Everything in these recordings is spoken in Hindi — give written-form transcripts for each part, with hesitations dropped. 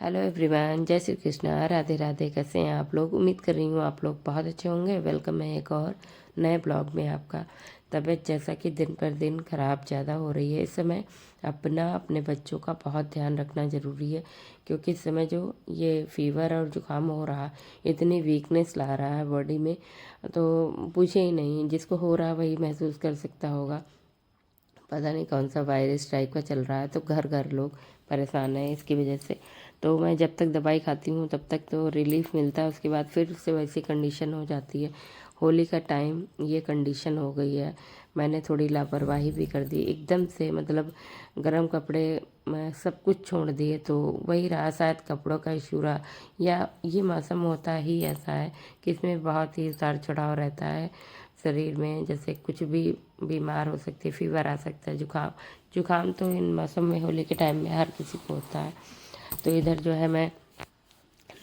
हेलो एवरीवन, जय श्री कृष्णा, राधे राधे। कैसे हैं आप लोग? उम्मीद कर रही हूँ आप लोग बहुत अच्छे होंगे। वेलकम है एक और नए ब्लॉग में आपका। तबीयत जैसा कि दिन पर दिन ख़राब ज़्यादा हो रही है इस समय। अपने बच्चों का बहुत ध्यान रखना ज़रूरी है, क्योंकि इस समय जो ये फीवर और जुकाम हो रहा, इतनी वीकनेस ला रहा है बॉडी में, तो पूछे ही नहीं। जिसको हो रहा वही महसूस कर सकता होगा। पता नहीं कौन सा वायरस टाइप का चल रहा है, तो घर घर लोग परेशान हैं इसकी वजह से। तो मैं जब तक दवाई खाती हूँ तब तक तो रिलीफ मिलता है, उसके बाद फिर से वैसी कंडीशन हो जाती है। होली का टाइम ये कंडीशन हो गई है। मैंने थोड़ी लापरवाही भी कर दी एकदम से, मतलब गर्म कपड़े मैं सब कुछ छोड़ दिए। तो वही रहा, शायद कपड़ों का इशू रहा, या ये मौसम होता ही ऐसा है कि इसमें बहुत ही उतार चढ़ाव रहता है शरीर में। जैसे कुछ भी बीमार हो सकती है, फीवर आ सकता है, जुकाम जुकाम तो इन मौसम में होली के टाइम में हर किसी को होता है। तो इधर जो है मैं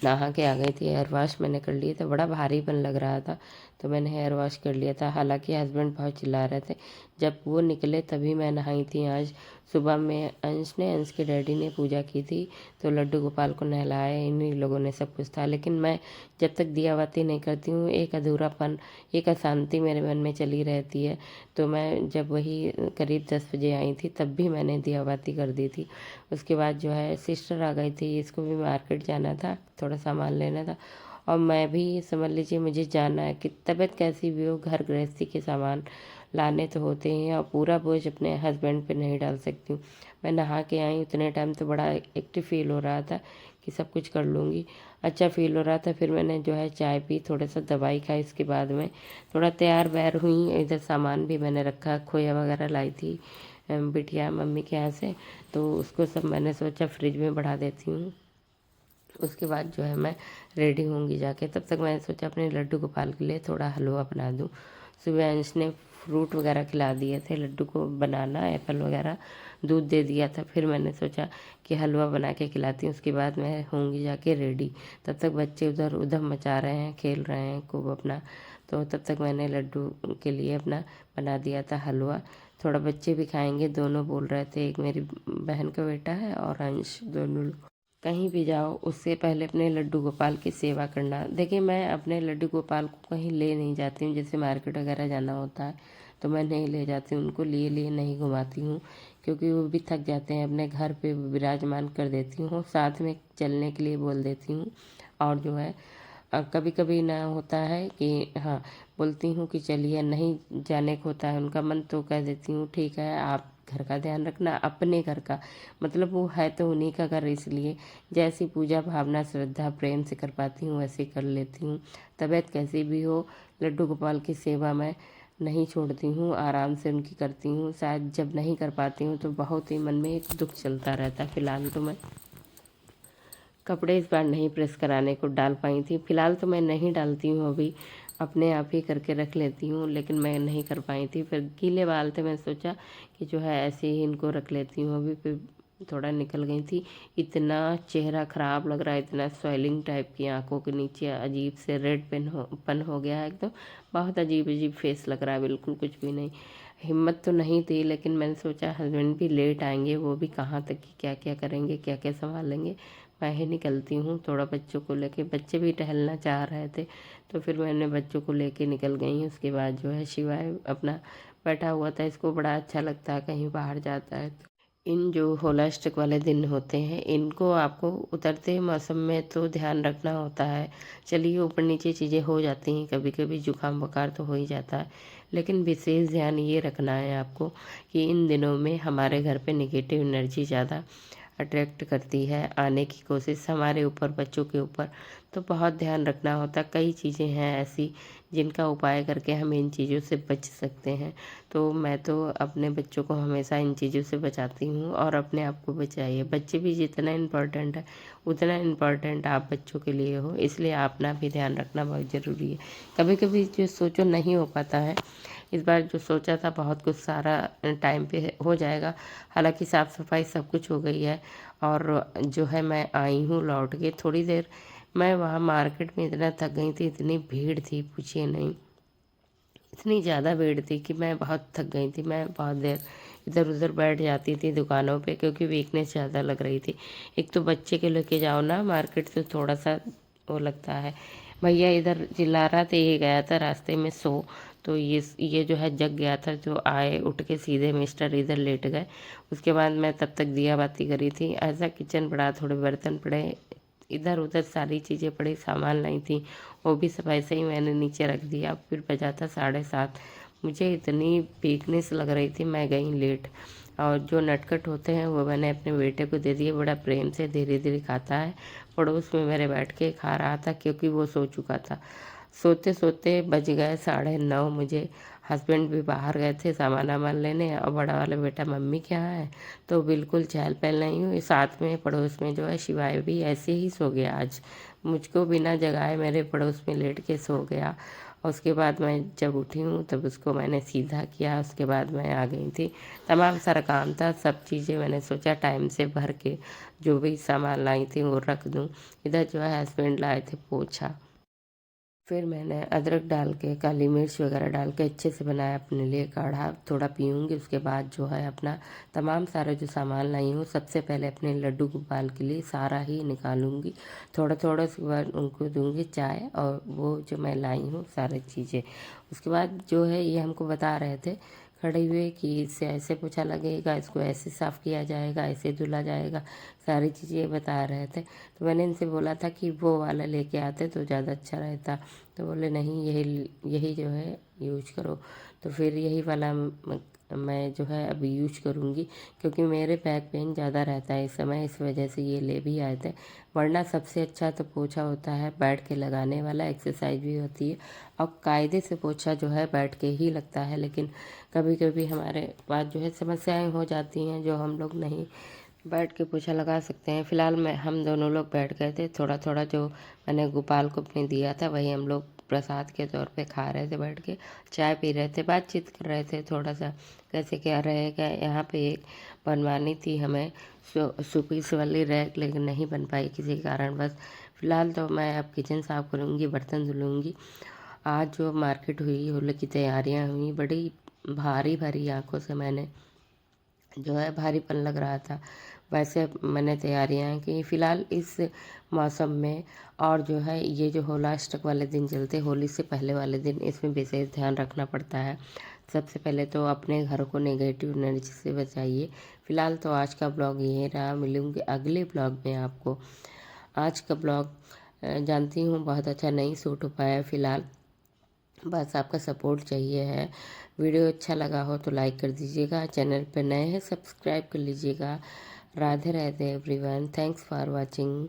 नहा के आ गई थी। हेयर वॉश मैंने कर लिया था, बड़ा भारीपन लग रहा था तो मैंने हेयर वॉश कर लिया था। हालांकि हस्बैंड बहुत चिल्ला रहे थे, जब वो निकले तभी मैं नहाई थी। आज सुबह में अंश के डैडी ने पूजा की थी, तो लड्डू गोपाल को नहलाया, इन्हीं लोगों ने सब कुछ था। लेकिन मैं जब तक दिया बाती नहीं करती हूँ, एक अधूरापन, एक अशांति मेरे मन में चली रहती है। तो मैं जब वही करीब 10 बजे आई थी तब भी मैंने दिया बाती कर दी थी। उसके बाद जो है सिस्टर आ गई थी, इसको भी मार्केट जाना था, थोड़ा सामान लेना था। और मैं भी समझ लीजिए मुझे जाना है कि तबीयत कैसी भी हो, घर गृहस्थी के सामान लाने तो होते हैं, और पूरा बोझ अपने हस्बैंड पे नहीं डाल सकती हूँ। मैं नहा के आई उतने टाइम तो बड़ा एक्टिव फील हो रहा था कि सब कुछ कर लूँगी, अच्छा फील हो रहा था। फिर मैंने जो है चाय पी, थोड़ा सा दवाई खाई, इसके बाद में थोड़ा तैयार वैयार हुई। इधर सामान भी मैंने रखा, खोया वगैरह लाई थी बिटिया मम्मी के यहाँ से, तो उसको सब मैंने सोचा फ्रिज में बढ़ा देती हूँ। उसके बाद जो है मैं रेडी होंगी जाके। तब तक मैंने सोचा अपने लड्डू गोपाल के लिए थोड़ा हलवा बना दूँ। सुबह अंश ने फ्रूट वगैरह खिला दिए थे लड्डू को, बनाना एप्पल वगैरह दूध दे दिया था। फिर मैंने सोचा कि हलवा बना के खिलाती हूँ, उसके बाद मैं होंगी जाके रेडी। तब तक बच्चे उधर उधम मचा रहे हैं, खेल रहे हैं खूब अपना। तो तब तक मैंने लड्डू के लिए अपना बना दिया था हलवा। थोड़ा बच्चे भी खाएंगे, दोनों बोल रहे थे, एक मेरी बहन का बेटा है और अंश, दोनों लोग। कहीं भी जाओ उससे पहले अपने लड्डू गोपाल की सेवा करना। देखिए मैं अपने लड्डू गोपाल को कहीं ले नहीं जाती हूँ, जैसे मार्केट वगैरह जाना होता है तो मैं नहीं ले जाती हूँ, उनको लिए लिए नहीं घुमाती हूँ, क्योंकि वो भी थक जाते हैं। अपने घर पे विराजमान कर देती हूँ, साथ में चलने के लिए बोल देती हूँ। और जो है कभी कभी ना होता है कि हाँ बोलती हूँ कि चलिए, नहीं जाने को होता है उनका मन, तो कह देती हूँ ठीक है आप घर का ध्यान रखना, अपने घर का। मतलब वो है तो उन्हीं का घर, इसलिए जैसी पूजा भावना श्रद्धा प्रेम से कर पाती हूँ वैसे कर लेती हूँ। तबीयत कैसी भी हो, लड्डू गोपाल की सेवा मैं नहीं छोड़ती हूँ, आराम से उनकी करती हूँ। शायद जब नहीं कर पाती हूँ तो बहुत ही मन में एक दुख चलता रहता है। फिलहाल तो मैं कपड़े इस बार नहीं प्रेस कराने को डाल पाई थी। फ़िलहाल तो मैं नहीं डालती हूँ अभी, अपने आप ही करके रख लेती हूँ, लेकिन मैं नहीं कर पाई थी। फिर गीले बाल थे, मैं सोचा कि जो है ऐसे ही इनको रख लेती हूँ अभी। फिर थोड़ा निकल गई थी। इतना चेहरा ख़राब लग रहा है, इतना स्वेलिंग टाइप की आंखों के नीचे अजीब से रेड पन हो गया है एकदम। बहुत अजीब अजीब फेस लग रहा है, बिल्कुल कुछ भी नहीं। हिम्मत तो नहीं थी, लेकिन मैंने सोचा हस्बैंड भी लेट आएंगे, वो भी कहाँ तक कि क्या क्या करेंगे, क्या क्या संभालेंगे। मैं ही निकलती हूँ थोड़ा बच्चों को लेके। बच्चे भी टहलना चाह रहे थे तो फिर मैंने बच्चों को लेके निकल गई। उसके बाद जो है शिवाय अपना बैठा हुआ था, इसको बड़ा अच्छा लगता है कहीं बाहर जाता है तो। इन जो होलाष्टक वाले दिन होते हैं, इनको आपको उतरते मौसम में तो ध्यान रखना होता है। चलिए ऊपर नीचे चीज़ें हो जाती हैं, कभी कभी जुकाम बुखार तो हो ही जाता है, लेकिन विशेष ध्यान ये रखना है आपको कि इन दिनों में हमारे घर पे नेगेटिव एनर्जी ज़्यादा अट्रैक्ट करती है, आने की कोशिश हमारे ऊपर, बच्चों के ऊपर। तो बहुत ध्यान रखना होता है। कई चीज़ें हैं ऐसी जिनका उपाय करके हम इन चीज़ों से बच सकते हैं। तो मैं तो अपने बच्चों को हमेशा इन चीज़ों से बचाती हूँ, और अपने आप को बचाइए। बच्चे भी जितना इम्पोर्टेंट है उतना इम्पोर्टेंट आप बच्चों के लिए हो, इसलिए अपना भी ध्यान रखना बहुत ज़रूरी है। कभी कभी जो सोचो नहीं हो पाता है, इस बार जो सोचा था बहुत कुछ सारा टाइम पे हो जाएगा। हालांकि साफ़ सफाई सब कुछ हो गई है। और जो है मैं आई हूँ लौट के थोड़ी देर, मैं वहाँ मार्केट में इतना थक गई थी, इतनी भीड़ थी पूछिए नहीं, इतनी ज़्यादा भीड़ थी कि मैं बहुत थक गई थी। मैं बहुत देर इधर उधर बैठ जाती थी दुकानों पे, क्योंकि वीकनेस ज़्यादा लग रही थी। एक तो बच्चे के लेके जाओ ना मार्केट, तो थोड़ा सा वो लगता है। भैया इधर चिल्ला रहा था, ये गया था रास्ते में सो, तो ये जो है जग गया था, जो आए उठ के सीधे मिस्टर इधर लेट गए। उसके बाद मैं तब तक दिया बाती करी थी। ऐसा किचन पड़ा, थोड़े बर्तन पड़े, इधर उधर सारी चीज़ें पड़ी, सामान लाई थी, वो भी सब ऐसे ही मैंने नीचे रख दिया। फिर बजा था 7:30। मुझे इतनी वीकनेस लग रही थी, मैं गई लेट। और जो नटखट होते हैं वो मैंने अपने बेटे को दे दिए, बड़ा प्रेम से धीरे धीरे खाता है। पड़ोस में मेरे बैठ के खा रहा था, क्योंकि वो सो चुका था। सोते सोते बज गए 9:30 मुझे। हस्बैंड भी बाहर गए थे सामान वामान लेने, और बड़ा वाला बेटा मम्मी के यहाँ है, तो बिल्कुल चहल पहल नहीं हुई। साथ में पड़ोस में जो है शिवाय भी ऐसे ही सो गया आज, मुझको बिना जगाए मेरे पड़ोस में लेट के सो गया। और उसके बाद मैं जब उठी हूँ तब उसको मैंने सीधा किया, उसके बाद मैं आ गई थी। तमाम सारा काम था, सब चीज़ें मैंने सोचा टाइम से भर के जो भी सामान लाई थी वो रख दूँ। इधर जो है हस्बैंड लाए थे पोछा। फिर मैंने अदरक डाल के, काली मिर्च वगैरह डाल के अच्छे से बनाया अपने लिए काढ़ा, थोड़ा पीऊँगी। उसके बाद जो है अपना तमाम सारा जो सामान लाई हूँ, सबसे पहले अपने लड्डू गोपाल के लिए सारा ही निकालूंगी, थोड़ा थोड़ा। उसके बाद उनको दूंगी चाय, और वो जो मैं लाई हूँ सारी चीज़ें। उसके बाद जो है ये हमको बता रहे थे खड़े हुए कि इससे ऐसे पोछा लगेगा, इसको ऐसे साफ़ किया जाएगा, ऐसे धुला जाएगा, सारी चीज़ें बता रहे थे। तो मैंने इनसे बोला था कि वो वाला लेके आते तो ज़्यादा अच्छा रहता, तो बोले नहीं यही यही जो है यूज करो। तो फिर यही वाला मैं जो है अभी यूज करूँगी, क्योंकि मेरे बैक पेन ज़्यादा रहता है इस समय, इस वजह से ये ले भी आए थे। वरना सबसे अच्छा तो पोछा होता है बैठ के लगाने वाला, एक्सरसाइज भी होती है, और कायदे से पोछा जो है बैठ के ही लगता है। लेकिन कभी कभी हमारे पास जो है समस्याएं हो जाती हैं, जो हम लोग नहीं बैठ के पोछा लगा सकते हैं। फिलहाल मैं हम दोनों लोग बैठ गए थे, थोड़ा थोड़ा जो मैंने गोपाल को अपने दिया था वही हम लोग प्रसाद के तौर पे खा रहे थे, बैठ के चाय पी रहे थे, बातचीत कर रहे थे थोड़ा सा, कैसे क्या रहेगा। यहाँ पे एक बनवानी थी हमें शोपीस वाली रैक, लेकिन नहीं बन पाई किसी कारण बस। फिलहाल तो मैं अब किचन साफ़ करूँगी, बर्तन धुलूँगी। आज जो मार्केट हुई, होली की तैयारियाँ हुई, बड़ी भारी भारी आंखों से मैंने जो है भारीपन लग रहा था, वैसे मैंने तैयारियां की। फ़िलहाल इस मौसम में, और जो है ये जो होलाष्टक वाले दिन चलते, होली से पहले वाले दिन, इसमें विशेष ध्यान रखना पड़ता है। सबसे पहले तो अपने घर को नेगेटिव एनर्जी से बचाइए। फ़िलहाल तो आज का ब्लॉग ये रहा, मिलूँगी अगले ब्लॉग में आपको। आज का ब्लॉग जानती हूँ बहुत अच्छा नहीं सूट हो पाया, फ़िलहाल बस आपका सपोर्ट चाहिए है। वीडियो अच्छा लगा हो तो लाइक कर दीजिएगा, चैनल पर नए हैं सब्सक्राइब कर लीजिएगा। Radhe Radhe everyone, thanks for watching.